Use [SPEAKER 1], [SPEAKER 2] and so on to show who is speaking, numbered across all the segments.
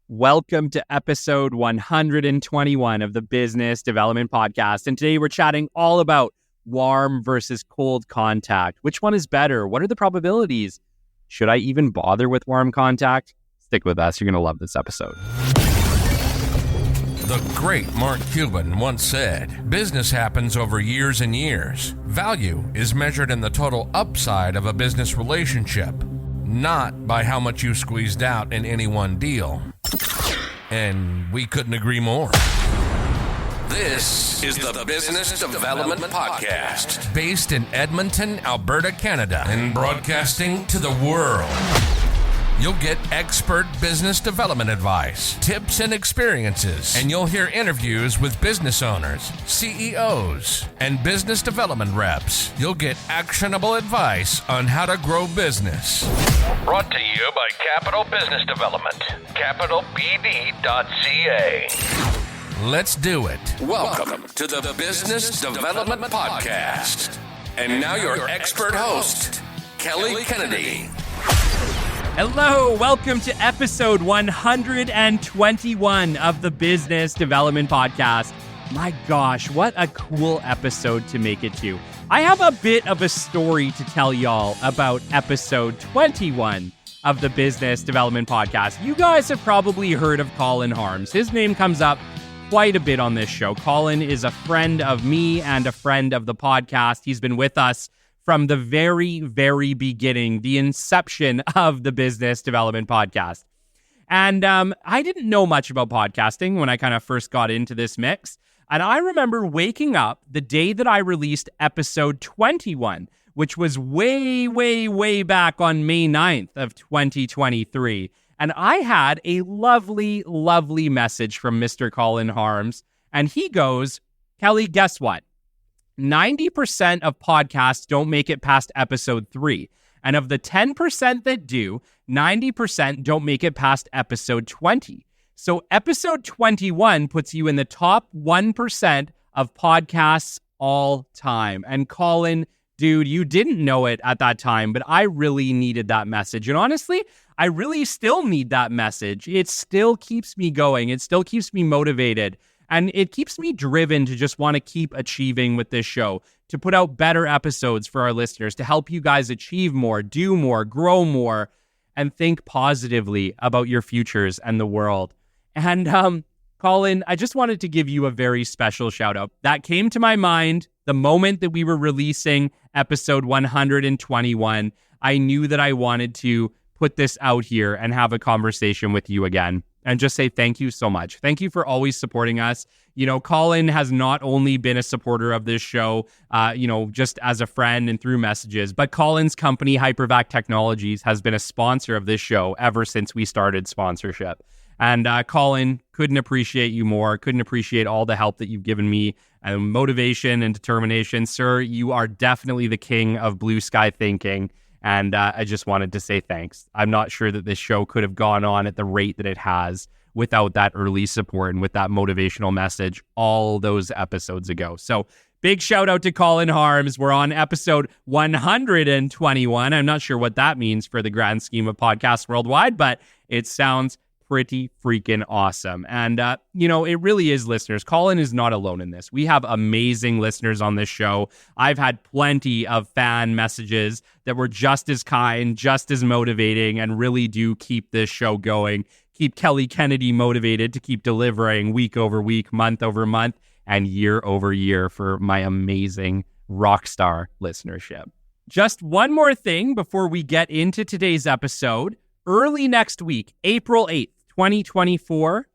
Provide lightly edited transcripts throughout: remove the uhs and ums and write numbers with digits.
[SPEAKER 1] Welcome to episode 121 of the Business Development Podcast. And today we're chatting all about warm versus cold contact. Which one is better? What are the probabilities? Should I even bother with warm contact? Stick with us. You're going to love this episode.
[SPEAKER 2] The great Mark Cuban once said, "Business happens over years and years. Value is measured in the total upside of a business relationship, not by how much you squeezed out in any one deal." And we couldn't agree more. This is the Business Development Podcast, based in Edmonton, Alberta, Canada, and broadcasting to the world. You'll get expert business development advice, tips and experiences, and you'll hear interviews with business owners, CEOs, and business development reps. You'll get actionable advice on how to grow business. Brought to you by Capital Business Development, capitalbd.ca. Let's do it. Welcome to the Business Development Podcast. And now your expert host, Kelly Kennedy.
[SPEAKER 1] Hello, welcome to episode 121 of the Business Development Podcast. My gosh, what a cool episode to make it to. I have a bit of a story to tell y'all about episode 21 of the Business Development Podcast. You guys have probably heard of Colin Harms. His name comes up quite a bit on this show. Colin is a friend of me and a friend of the podcast. He's been with us from the very, very beginning, the inception of the Business Development Podcast. And I didn't know much about podcasting when I kind of first got into this mix. And I remember waking up the day that I released episode 21, which was way, way, way back on May 9th of 2023. And I had a lovely, lovely message from Mr. Colin Harms. And he goes, "Kelly, guess what? 90% of podcasts don't make it past episode 3. And of the 10% that do, 90% don't make it past episode 20. So episode 21 puts you in the top 1% of podcasts all time." And Colin, dude, you didn't know it at that time, but I really needed that message. And honestly, I really still need that message. It still keeps me going. It still keeps me motivated. And it keeps me driven to just want to keep achieving with this show, to put out better episodes for our listeners, to help you guys achieve more, do more, grow more, and think positively about your futures and the world. And Colin, I just wanted to give you a very special shout out. That came to my mind the moment that we were releasing episode 121. I knew that I wanted to put this out here and have a conversation with you again. And just say thank you so much. Thank you for always supporting us. You know, Colin has not only been a supporter of this show, just as a friend and through messages, but Colin's company, Hypervac Technologies, has been a sponsor of this show ever since we started sponsorship. And Colin, couldn't appreciate you more, couldn't appreciate all the help that you've given me and motivation and determination. Sir, you are definitely the king of blue sky thinking. And I just wanted to say thanks. I'm not sure that this show could have gone on at the rate that it has without that early support and with that motivational message all those episodes ago. So big shout out to Colin Harms. We're on episode 121. I'm not sure what that means for the grand scheme of podcasts worldwide, but it sounds pretty freaking awesome. And, it really is, listeners. Colin is not alone in this. We have amazing listeners on this show. I've had plenty of fan messages that were just as kind, just as motivating, and really do keep this show going, keep Kelly Kennedy motivated to keep delivering week over week, month over month, and year over year for my amazing rock star listenership. Just one more thing before we get into today's episode. Early next week, April 8th, 2024,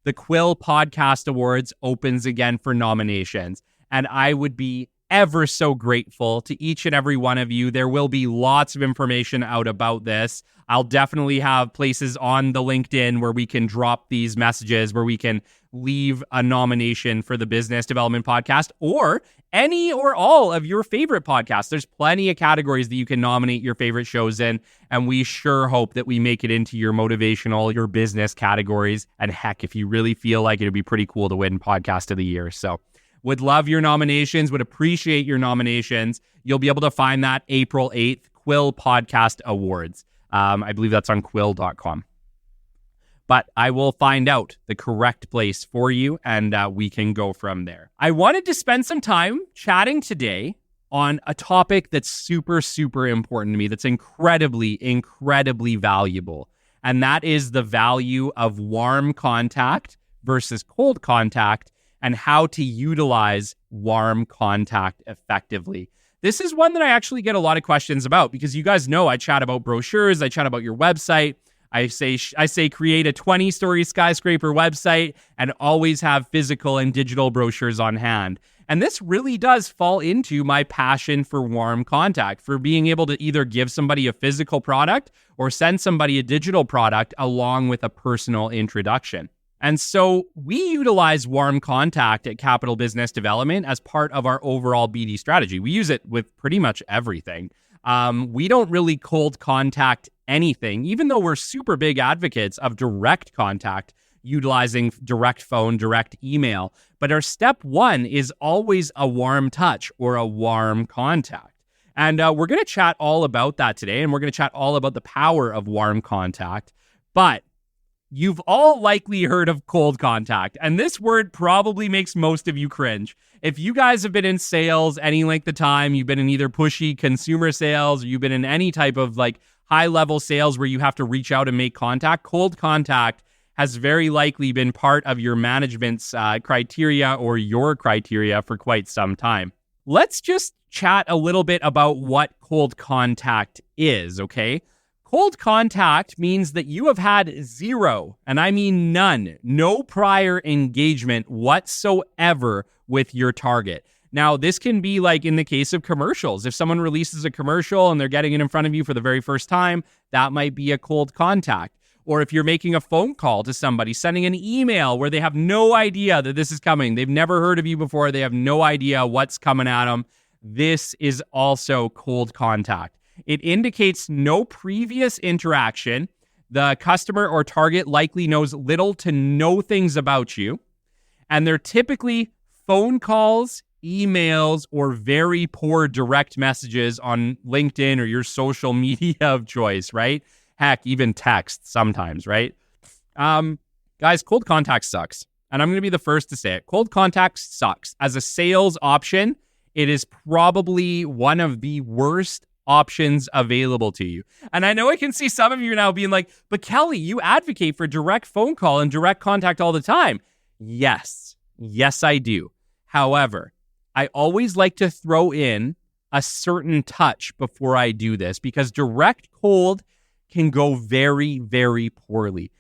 [SPEAKER 1] the Quill Podcast Awards opens again for nominations. And I would be ever so grateful to each and every one of you. There will be lots of information out about this. I'll definitely have places on the LinkedIn where we can drop these messages, where we can leave a nomination for the Business Development Podcast or any or all of your favorite podcasts. There's plenty of categories that you can nominate your favorite shows in, and we sure hope that we make it into your motivational, your business categories. And heck, if you really feel like it would be pretty cool to win Podcast of the Year. So would love your nominations, would appreciate your nominations. You'll be able to find that April 8th, Quill Podcast Awards. I believe that's on quill.com. but I will find out the correct place for you, and we can go from there. I wanted to spend some time chatting today on a topic that's super, super important to me, that's incredibly, incredibly valuable, and that is the value of warm contact versus cold contact and how to utilize warm contact effectively. This is one that I actually get a lot of questions about because you guys know I chat about brochures, I chat about your website. I say create a 20-story skyscraper website and always have physical and digital brochures on hand. And this really does fall into my passion for warm contact, for being able to either give somebody a physical product or send somebody a digital product along with a personal introduction. And so we utilize warm contact at Capital Business Development as part of our overall BD strategy. We use it with pretty much everything. We don't really cold contact anything, even though we're super big advocates of direct contact, utilizing direct phone, direct email. But our step one is always a warm touch or a warm contact. And we're going to chat all about that today, and we're going to chat all about the power of warm contact. But you've all likely heard of cold contact, and this word probably makes most of you cringe. If you guys have been in sales any length of time, you've been in either pushy consumer sales, or you've been in any type of like high-level sales where you have to reach out and make contact, cold contact has very likely been part of your management's criteria or your criteria for quite some time. Let's just chat a little bit about what cold contact is, okay? Cold contact means that you have had zero, and I mean none, no prior engagement whatsoever with your target. Now, this can be like in the case of commercials. If someone releases a commercial and they're getting it in front of you for the very first time, that might be a cold contact. Or if you're making a phone call to somebody, sending an email where they have no idea that this is coming. They've never heard of you before. They have no idea what's coming at them. This is also cold contact. It indicates no previous interaction. The customer or target likely knows little to no things about you. And they're typically phone calls, emails, or very poor direct messages on LinkedIn or your social media of choice, right? Heck, even text sometimes, right? Guys, cold contact sucks. And I'm going to be the first to say it. Cold contact sucks. As a sales option, it is probably one of the worst options available to you. And I know I can see some of you now being like, but Kelly, you advocate for direct phone call and direct contact all the time. Yes, I do. However, I always like to throw in a certain touch before I do this because direct cold can go very, very poorly.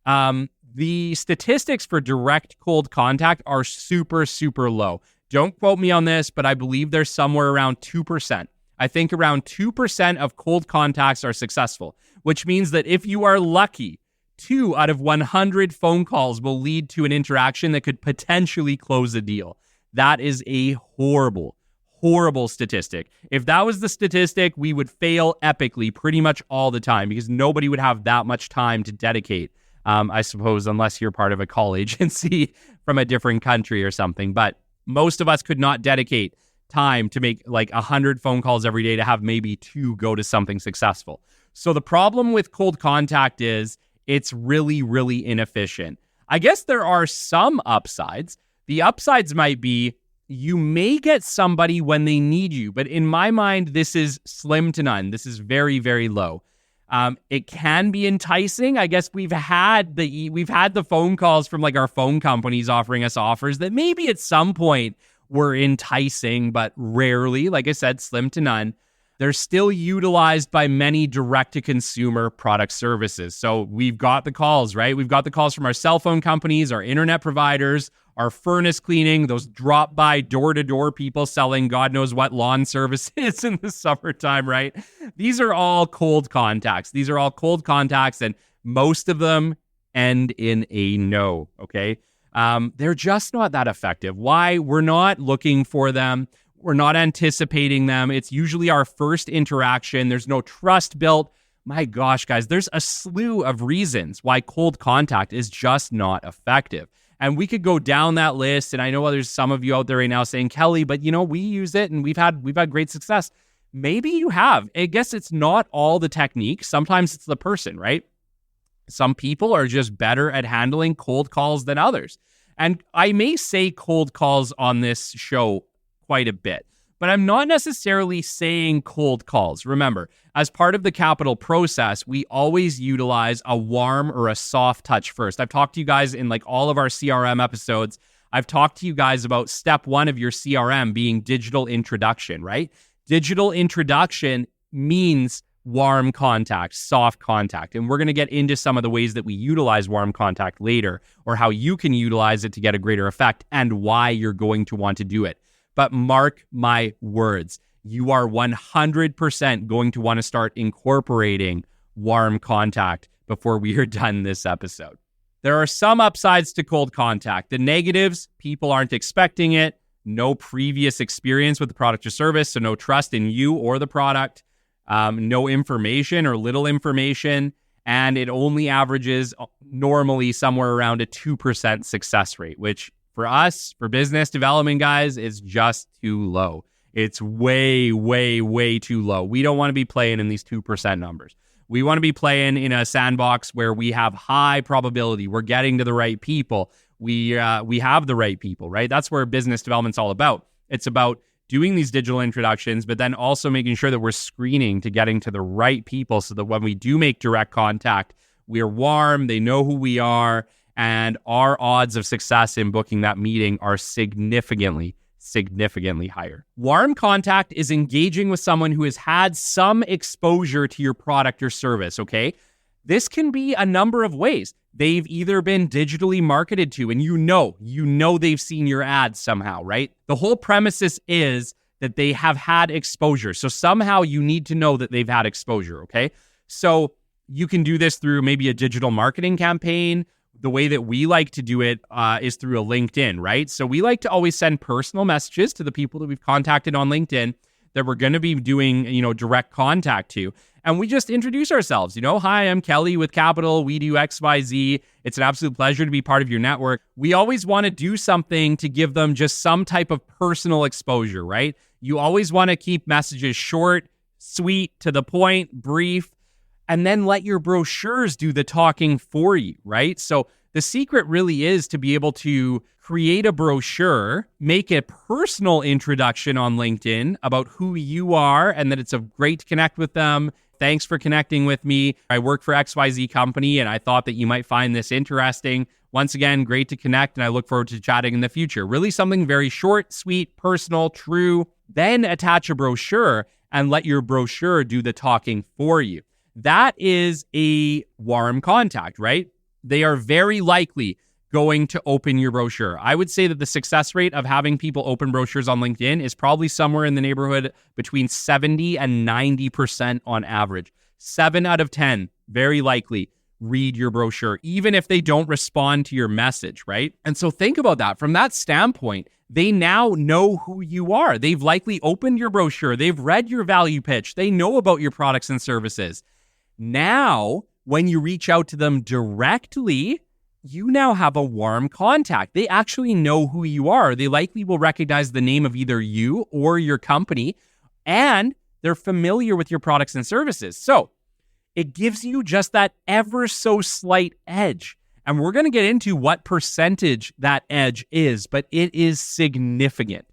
[SPEAKER 1] The statistics for direct cold contact are super, super low. Don't quote me on this, but I believe they're somewhere around 2%. I think around 2% of cold contacts are successful, which means that if you are lucky, 2 out of 100 phone calls will lead to an interaction that could potentially close a deal. That is a horrible, horrible statistic. If that was the statistic, we would fail epically pretty much all the time because nobody would have that much time to dedicate, I suppose, unless you're part of a call agency from a different country or something. But most of us could not dedicate time to make like 100 phone calls every day to have maybe 2 go to something successful. So the problem with cold contact is it's really, really inefficient. I guess there are some upsides. The upsides might be you may get somebody when they need you, but in my mind, this is slim to none. This is very, very low. It can be enticing. I guess we've had the phone calls from like our phone companies offering us offers that maybe at some point were enticing, but rarely, like I said, slim to none. They're still utilized by many direct-to-consumer product services. So we've got the calls, right? We've got the calls from our cell phone companies, our internet providers, our furnace cleaning, those drop-by door-to-door people selling God knows what lawn services in the summertime, right? These are all cold contacts. And most of them end in a no, okay? They're just not that effective. Why? We're not looking for them. We're not anticipating them. It's usually our first interaction. There's no trust built. My gosh, guys, there's a slew of reasons why cold contact is just not effective. And we could go down that list. And I know there's some of you out there right now saying, Kelly, but we use it and we've had great success. Maybe you have. I guess it's not all the technique. Sometimes it's the person, right? Some people are just better at handling cold calls than others. And I may say cold calls on this show quite a bit, but I'm not necessarily saying cold calls. Remember, as part of the capital process, we always utilize a warm or a soft touch first. I've talked to you guys in like all of our CRM episodes. I've talked to you guys about step one of your CRM being digital introduction, right? Digital introduction means warm contact, soft contact. And we're going to get into some of the ways that we utilize warm contact later, or how you can utilize it to get a greater effect and why you're going to want to do it. But mark my words, you are 100% going to want to start incorporating warm contact before we are done this episode. There are some upsides to cold contact. The negatives, people aren't expecting it, no previous experience with the product or service, so no trust in you or the product. No information or little information, and it only averages normally somewhere around a 2% success rate, which for us, for business development guys, is just too low. It's way, way, way too low. We don't want to be playing in these 2% numbers. We want to be playing in a sandbox where we have high probability. We're getting to the right people. We have the right people, right? That's where business development's all about. It's about doing these digital introductions, but then also making sure that we're screening to getting to the right people so that when we do make direct contact, we're warm, they know who we are, and our odds of success in booking that meeting are significantly higher. Warm contact is engaging with someone who has had some exposure to your product or service, okay? This can be a number of ways. They've either been digitally marketed to, and you know they've seen your ads somehow, right? The whole premises is that they have had exposure. So somehow you need to know that they've had exposure, okay? So you can do this through maybe a digital marketing campaign. The way that we like to do it is through a LinkedIn, right? So we like to always send personal messages to the people that we've contacted on LinkedIn that we're going to be doing, direct contact to. And we just introduce ourselves, hi, I'm Kelly with Capital. We do XYZ. It's an absolute pleasure to be part of your network. We always want to do something to give them just some type of personal exposure, right? You always want to keep messages short, sweet, to the point, brief, and then let your brochures do the talking for you, right? So the secret really is to be able to create a brochure, make a personal introduction on LinkedIn about who you are and that it's great to connect with them. Thanks for connecting with me. I work for XYZ company and I thought that you might find this interesting. Once again, great to connect and I look forward to chatting in the future. Really something very short, sweet, personal, true. Then attach a brochure and let your brochure do the talking for you. That is a warm contact, right? They are very likely going to open your brochure. I would say that the success rate of having people open brochures on LinkedIn is probably somewhere in the neighborhood between 70 and 90% on average. 7 out of 10, very likely, read your brochure, even if they don't respond to your message, right? And so think about that. From that standpoint, they now know who you are. They've likely opened your brochure. They've read your value pitch. They know about your products and services. Now, when you reach out to them directly, you now have a warm contact. They actually know who you are. They likely will recognize the name of either you or your company, and they're familiar with your products and services. So it gives you just that ever so slight edge. And we're going to get into what percentage that edge is, but it is significant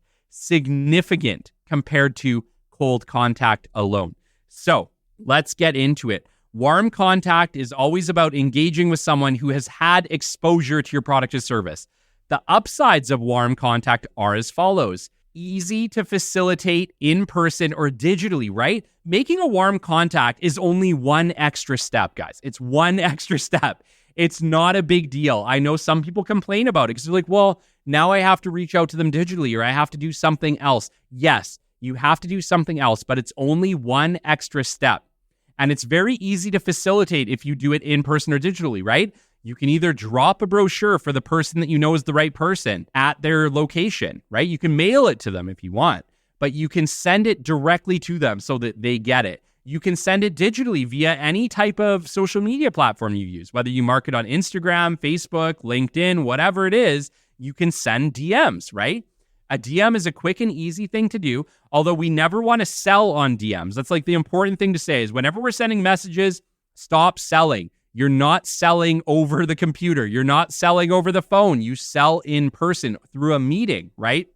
[SPEAKER 1] compared to cold contact alone. So let's get into it. Warm contact is always about engaging with someone who has had exposure to your product or service. The upsides of warm contact are as follows. Easy to facilitate in person or digitally, right? Making a warm contact is only one extra step, guys. It's one extra step. It's not a big deal. I know some people complain about it because they're like, well, now I have to reach out to them digitally or I have to do something else. Yes, you have to do something else, but it's only one extra step. And it's very easy to facilitate if you do it in person or digitally, right? You can either drop a brochure for the person that you know is the right person at their location, right? You can mail it to them if you want, but you can send it directly to them so that they get it. You can send it digitally via any type of social media platform you use, whether you market on Instagram, Facebook, LinkedIn, whatever it is, you can send DMs, right? A DM is a quick and easy thing to do, although we never want to sell on DMs. That's like the important thing to say is whenever we're sending messages, stop selling. You're not selling over the computer. You're not selling over the phone. You sell in person through a meeting, right?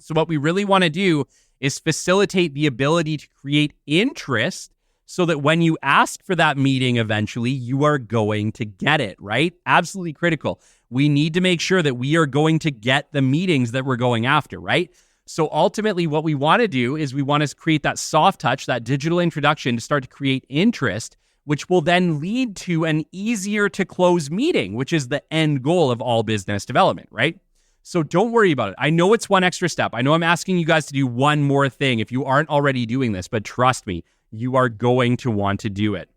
[SPEAKER 1] So what we really want to do is facilitate the ability to create interest so that when you ask for that meeting eventually, you are going to get it, right? Absolutely critical. We need to make sure that we are going to get the meetings that we're going after, right? So ultimately, what we want to do is we want to create that soft touch, that digital introduction to start to create interest, which will then lead to an easier to close meeting, which is the end goal of all business development, right? So don't worry about it. I know it's one extra step. I know I'm asking you guys to do one more thing if you aren't already doing this, but trust me, you are going to want to do it.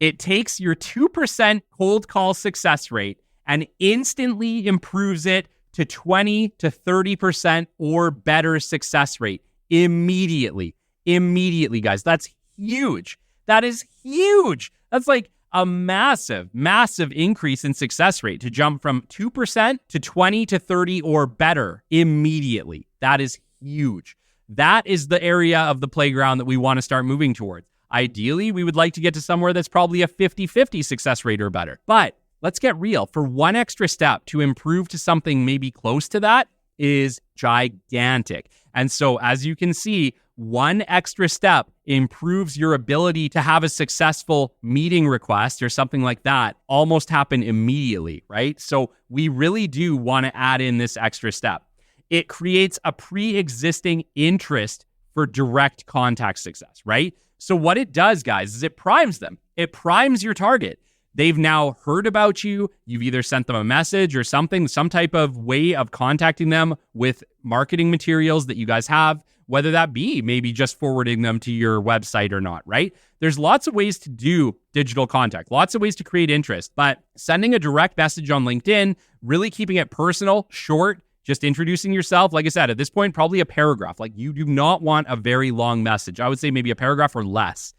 [SPEAKER 1] It takes your 2% cold call success rate and instantly improves it to 20 to 30% or better success rate immediately. Immediately, guys. That's huge. That is huge. That's like a massive, massive increase in success rate to jump from 2% to 20 to 30 or better immediately. That is huge. That is the area of the playground that we want to start moving towards. Ideally, we would like to get to somewhere that's probably a 50-50 success rate or better. But let's get real. For one extra step to improve to something maybe close to that is gigantic. And so as you can see, one extra step improves your ability to have a successful meeting request or something like that almost happen immediately, right? So we really do want to add in this extra step. It creates a pre-existing interest for direct contact success, right? So what it does, guys, is it primes them. It primes your target. They've now heard about you. You've either sent them a message or something, some type of way of contacting them with marketing materials that you guys have, whether that be maybe just forwarding them to your website or not, right? There's lots of ways to do digital contact, lots of ways to create interest, but sending a direct message on LinkedIn, really keeping it personal, short, just introducing yourself. Like I said, at this point, probably a paragraph. Like you do not want a very long message. I would say maybe a paragraph or less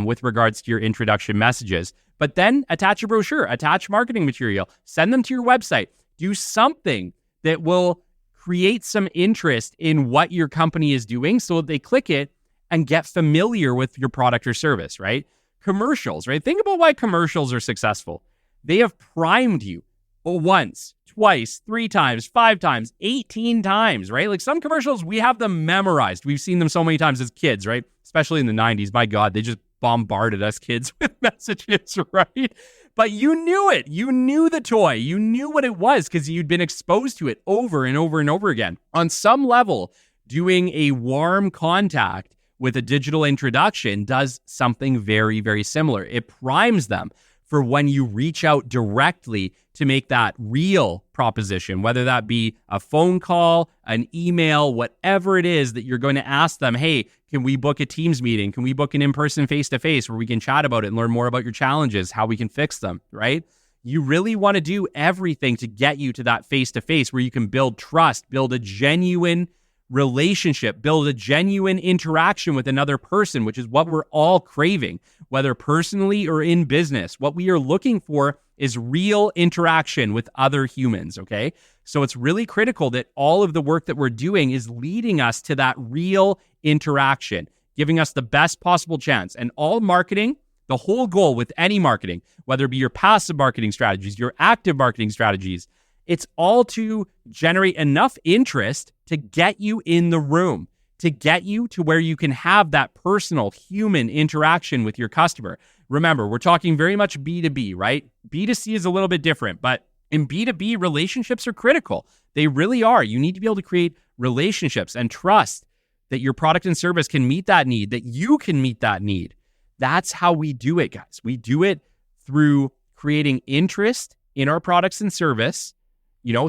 [SPEAKER 1] with regards to your introduction messages. But then attach a brochure, attach marketing material, send them to your website. Do something that will create some interest in what your company is doing so that they click it and get familiar with your product or service, right? Commercials, right? Think about why commercials are successful. They have primed you once, twice, 3 times, 5 times, 18 times, right? Like some commercials, we have them memorized. We've seen them so many times as kids, right? Especially in the 90s. My God, they just bombarded us kids with messages, right? But you knew it. You knew the toy. You knew what it was because you'd been exposed to it over and over and over again. On some level, doing a warm contact with a digital introduction does something very, very similar. It primes them for when you reach out directly to make that real proposition, whether that be a phone call, an email, whatever it is that you're going to ask them, hey, can we book a Teams meeting? Can we book an in-person face-to-face where we can chat about it and learn more about your challenges, how we can fix them, right? You really want to do everything to get you to that face-to-face where you can build trust, build a genuine relationship, build a genuine interaction with another person, which is what we're all craving, whether personally or in business. What we are looking for is real interaction with other humans, okay? So it's really critical that all of the work that we're doing is leading us to that real interaction, giving us the best possible chance. And all marketing, the whole goal with any marketing, whether it be your passive marketing strategies, your active marketing strategies, it's all to generate enough interest to get you in the room, to get you to where you can have that personal human interaction with your customer. Remember, we're talking very much B2B, right? B2C is a little bit different, but in B2B, relationships are critical. They really are. You need to be able to create relationships and trust that your product and service can meet that need, that you can meet that need. That's how we do it, guys. We do it through creating interest in our products and service,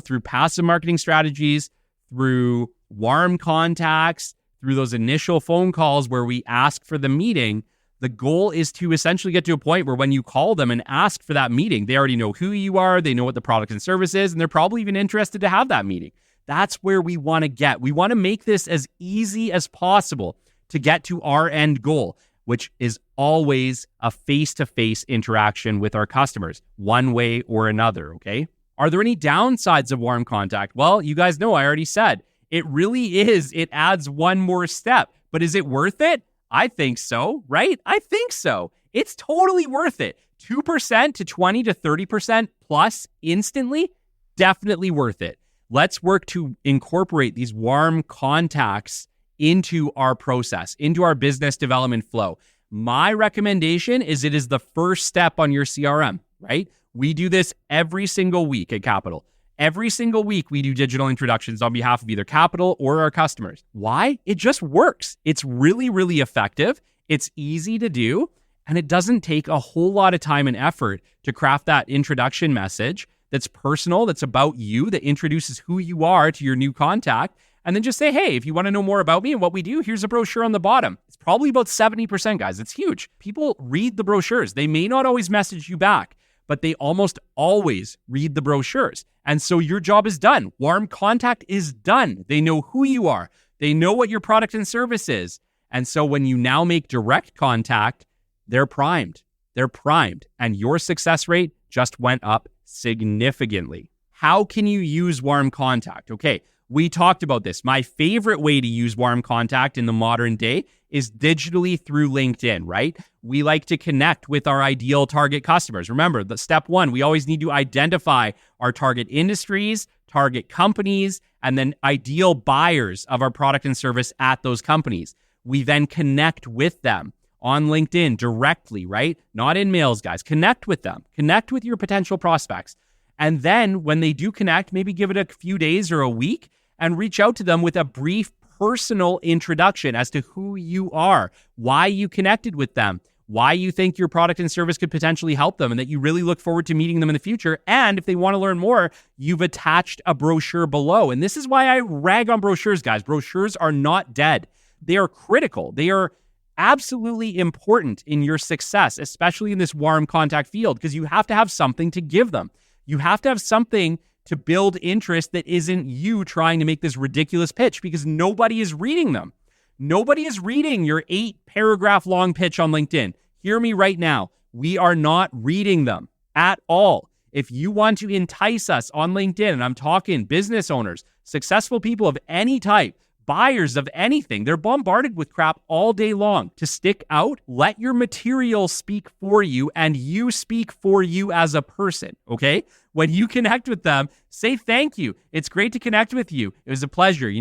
[SPEAKER 1] through passive marketing strategies, through warm contacts, through those initial phone calls where we ask for the meeting. The goal is to essentially get to a point where when you call them and ask for that meeting, they already know who you are, they know what the product and service is, and they're probably even interested to have that meeting. That's where we want to get. We want to make this as easy as possible to get to our end goal, which is always a face-to-face interaction with our customers, one way or another, okay? Are there any downsides of warm contact? Well, you guys know I already said, it really is. It adds one more step. But is it worth it? I think so, right? I think so. It's totally worth it 2% to 20 to 30% plus instantly, definitely worth it. Let's work to incorporate these warm contacts into our process, into our business development flow. My recommendation is it is the first step on your CRM, right? We do this every single week at Capital. Every single week, we do digital introductions on behalf of either Capital or our customers. Why? It just works. It's really, really effective. It's easy to do, and it doesn't take a whole lot of time and effort to craft that introduction message that's personal, that's about you, that introduces who you are to your new contact, and then just say, hey, if you want to know more about me and what we do, here's a brochure on the bottom. It's probably about 70%, guys. It's huge. People read the brochures. They may not always message you back, but they almost always read the brochures. And so your job is done. Warm contact is done. They know who you are. They know what your product and service is. And so when you now make direct contact, they're primed. They're primed. And your success rate just went up significantly. How can you use warm contact? Okay, we talked about this. My favorite way to use warm contact in the modern day is digitally through LinkedIn, right? We like to connect with our ideal target customers. Remember, the step one, we always need to identify our target industries, target companies, and then ideal buyers of our product and service at those companies. We then connect with them on LinkedIn directly, right? Not in mails, guys. Connect with them. Connect with your potential prospects. And then when they do connect, maybe give it a few days or a week and reach out to them with a brief personal introduction as to who you are, why you connected with them, why you think your product and service could potentially help them, and that you really look forward to meeting them in the future. And if they want to learn more, you've attached a brochure below. And this is why I rag on brochures, guys. Brochures are not dead. They are critical. They are absolutely important in your success, especially in this warm contact field, because you have to have something to give them. You have to have something to build interest that isn't you trying to make this ridiculous pitch, because nobody is reading them. Nobody is reading your 8-paragraph long pitch on LinkedIn. Hear me right now. We are not reading them at all. If you want to entice us on LinkedIn, and I'm talking business owners, successful people of any type, buyers of anything, they're bombarded with crap all day long. To stick out, let your material speak for you and you speak for you as a person, okay? When you connect with them, say thank you. It's great to connect with you. It was a pleasure.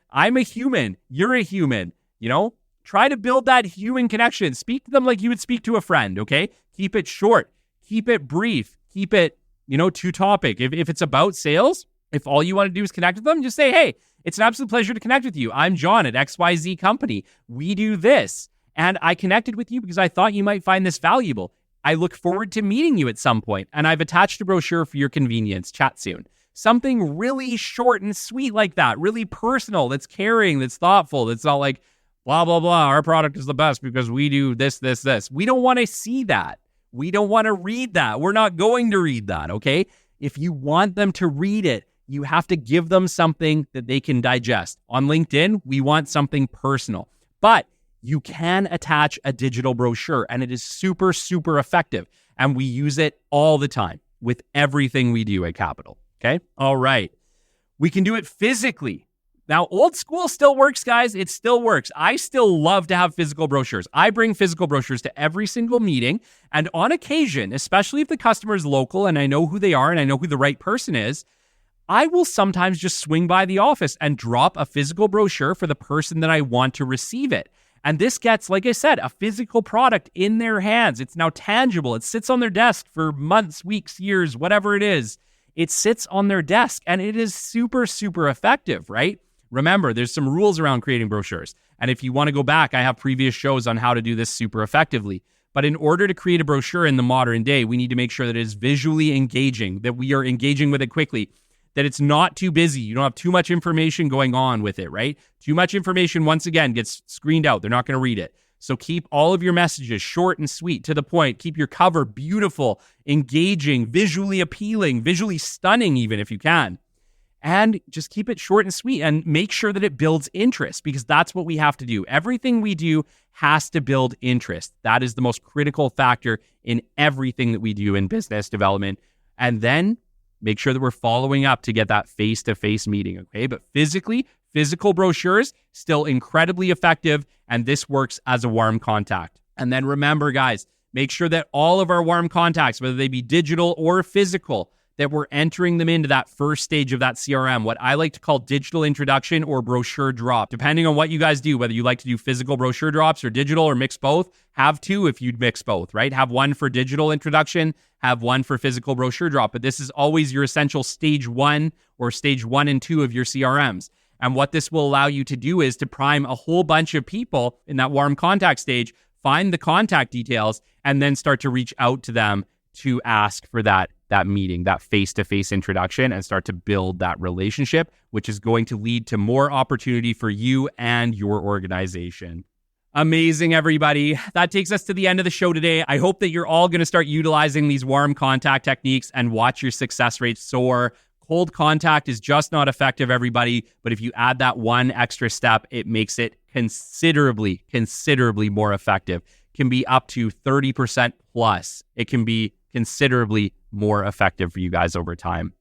[SPEAKER 1] I'm a human. You're a human. Try to build that human connection. Speak to them like you would speak to a friend, okay? Keep it short. Keep it brief. Keep it, to topic. If it's about sales, if all you want to do is connect with them, just say, hey, it's an absolute pleasure to connect with you. I'm John at XYZ Company. We do this. And I connected with you because I thought you might find this valuable. I look forward to meeting you at some point, and I've attached a brochure for your convenience. Chat soon. Something really short and sweet like that, really personal, that's caring, that's thoughtful, that's not like, blah, blah, blah, our product is the best because we do this, this, this. We don't want to see that. We don't want to read that. We're not going to read that, okay? If you want them to read it, you have to give them something that they can digest. On LinkedIn, we want something personal. But you can attach a digital brochure, and it is super, super effective. And we use it all the time with everything we do at Capital. Okay? All right. We can do it physically. Now, old school still works, guys. It still works. I still love to have physical brochures. I bring physical brochures to every single meeting. And on occasion, especially if the customer is local and I know who they are and I know who the right person is, I will sometimes just swing by the office and drop a physical brochure for the person that I want to receive it. And this gets, like I said, a physical product in their hands. It's now tangible. It sits on their desk for months, weeks, years, whatever it is. It sits on their desk, and it is super, super effective, right? Remember, there's some rules around creating brochures. And if you want to go back, I have previous shows on how to do this super effectively. But in order to create a brochure in the modern day, we need to make sure that it is visually engaging, that we are engaging with it quickly, that it's not too busy. You don't have too much information going on with it, right? Too much information, once again, gets screened out. They're not going to read it. So keep all of your messages short and sweet, to the point. Keep your cover beautiful, engaging, visually appealing, visually stunning even if you can. And just keep it short and sweet, and make sure that it builds interest, because that's what we have to do. Everything we do has to build interest. That is the most critical factor in everything that we do in business development. And then make sure that we're following up to get that face-to-face meeting, okay? But physical brochures, still incredibly effective, and this works as a warm contact. And then remember, guys, Make sure that all of our warm contacts, whether they be digital or physical, that we're entering them into that first stage of that CRM, what I like to call digital introduction or brochure drop. Depending on what you guys do, whether you like to do physical brochure drops or digital or mix both, have two if you'd mix both, right? Have one for digital introduction, have one for physical brochure drop. But this is always your essential stage 1 or stage 1 and 2 of your CRMs. And what this will allow you to do is to prime a whole bunch of people in that warm contact stage, find the contact details, and then start to reach out to them to ask for that meeting, that face-to-face introduction, and start to build that relationship, which is going to lead to more opportunity for you and your organization. Amazing, everybody. That takes us to the end of the show today. I hope that you're all going to start utilizing these warm contact techniques and watch your success rates soar. Cold contact is just not effective, everybody, but if you add that one extra step, it makes it considerably more effective. It can be up to 30% plus. It can be considerably more effective for you guys over time.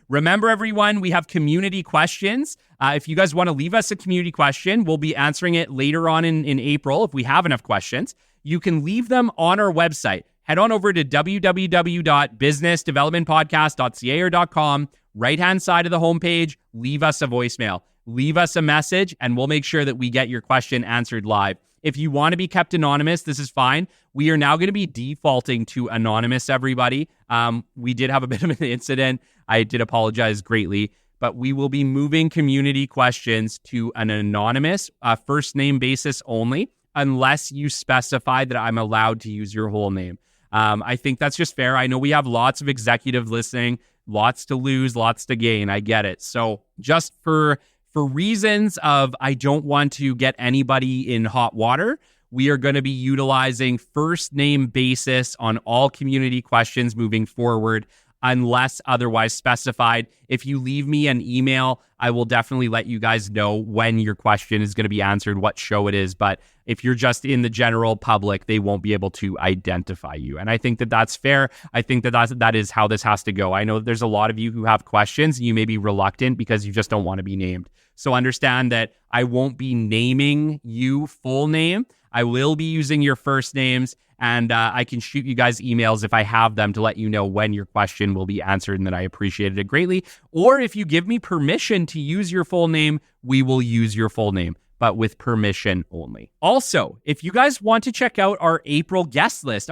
[SPEAKER 1] Remember, everyone, we have community questions. If you guys want to leave us a community question, we'll be answering it later on in April if we have enough questions. You can leave them on our website. Head on over to www.businessdevelopmentpodcast.ca or .com. Right-hand side of the homepage, leave us a voicemail. Leave us a message, and we'll make sure that we get your question answered live. If you want to be kept anonymous, this is fine. We are now going to be defaulting to anonymous, everybody. We did have a bit of an incident. I did apologize greatly, but we will be moving community questions to an anonymous first name basis only, unless you specify that I'm allowed to use your whole name. I think that's just fair. I know we have lots of executives listening, lots to lose, lots to gain. I get it. So just for reasons of I don't want to get anybody in hot water, we are going to be utilizing first name basis on all community questions moving forward, unless otherwise specified. If you leave me an email, I will definitely let you guys know when your question is going to be answered, what show it is. But if you're just in the general public, they won't be able to identify you. And I think that that's fair. I think that is how this has to go. I know there's a lot of you who have questions. You may be reluctant because you just don't want to be named. So understand that I won't be naming you full name. I will be using your first names, and I can shoot you guys emails if I have them to let you know when your question will be answered, and that I appreciated it greatly. Or if you give me permission to use your full name, we will use your full name, but with permission only. Also, if you guys want to check out our April guest list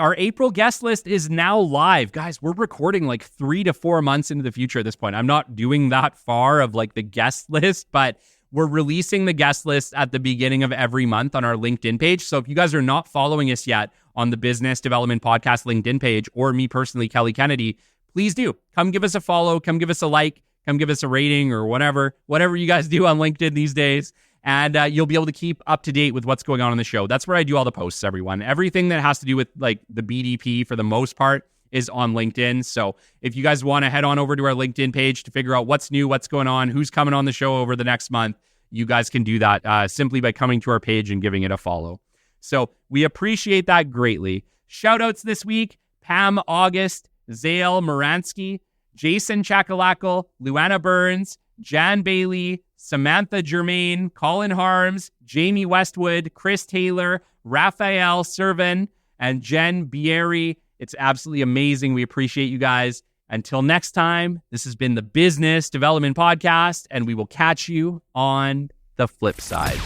[SPEAKER 1] is now live. Guys, we're recording like 3 to 4 months into the future at this point. I'm not doing that far of like the guest list, but we're releasing the guest list at the beginning of every month on our LinkedIn page. So if you guys are not following us yet on the Business Development Podcast LinkedIn page, or me personally, Kelly Kennedy, please do. Come give us a follow, come give us a like, come give us a rating, or whatever you guys do on LinkedIn these days. And you'll be able to keep up to date with what's going on the show. That's where I do all the posts, everyone. Everything that has to do with like the BDP for the most part is on LinkedIn. So if you guys want to head on over to our LinkedIn page to figure out what's new, what's going on, who's coming on the show over the next month, you guys can do that simply by coming to our page and giving it a follow. So we appreciate that greatly. Shout outs this week: Pam August, Zale Moransky, Jason Chakalakal, Luana Burns, Jan Bailey, Samantha Germain, Colin Harms, Jamie Westwood, Chris Taylor, Raphael Servin, and Jen Bieri. It's absolutely amazing. We appreciate you guys. Until next time, this has been the Business Development Podcast, and we will catch you on the flip side.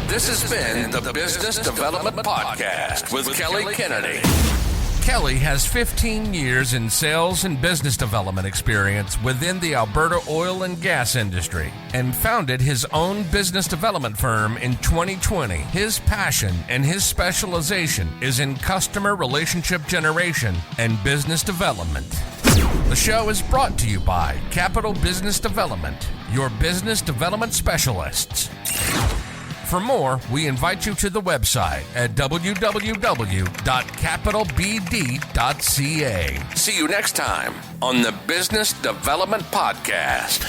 [SPEAKER 2] This has been the Business Development Podcast with Kelly Kennedy. Kelly has 15 years in sales and business development experience within the Alberta oil and gas industry and founded his own business development firm in 2020. His passion and his specialization is in customer relationship generation and business development. The show is brought to you by Capital Business Development, your business development specialists. For more, we invite you to the website at www.capitalbd.ca. See you next time on the Business Development Podcast.